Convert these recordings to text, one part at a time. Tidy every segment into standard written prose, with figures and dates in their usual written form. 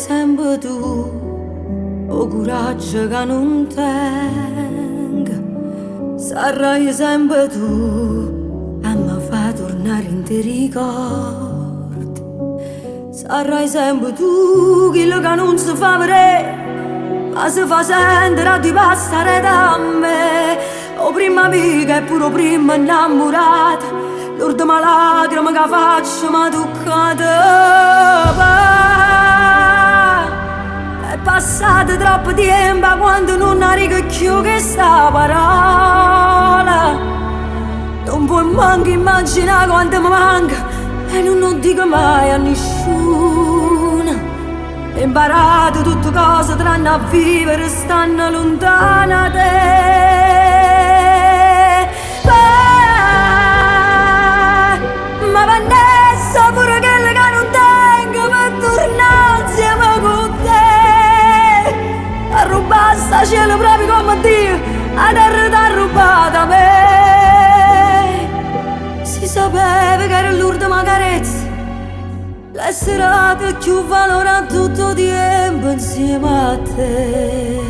sempre tu, o coraggio che non tengo. Sarai sempre tu a mi fa tornare in te ricordi. Sarai sempre tu quello che non si fa vedere, ma si fa sentire a ti passare da me. O prima amica e pure prima innamorata, l'ultima lacrima che faccio mi tocca te. È passato troppo tempo quando non arrivo più che sta parola. Non puoi manco immaginare quanto mi manca e non lo dico mai a nessuno. Ho imparato tutte cose tranne a vivere stando lontana da te. Ma vanessa pure quelle che non tengo per tornare insieme con te. A rubare sta cielo proprio come Dio, a terra t'ha rubata a me. Si sapeva che era l'ultima carezza, le serate più valora tutto tempo insieme a te.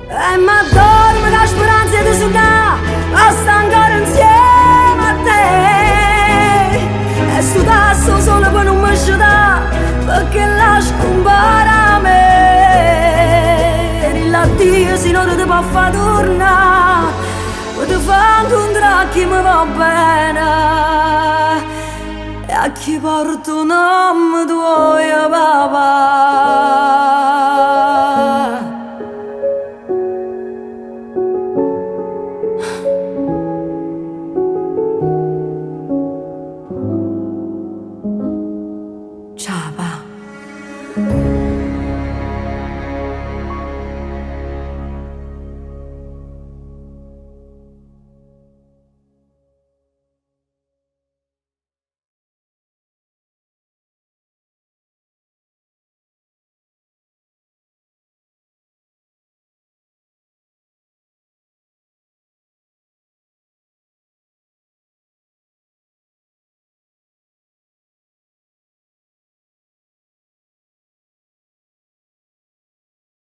E ma dorme che speranza di sognare, a sta ancora insieme a te. E sto tasso solo per non mi sciutare, perché la scompara a me. L'addio se non ti può far tornare, ti fa incontrare chi mi va bene e a chi porto nome tuo papà.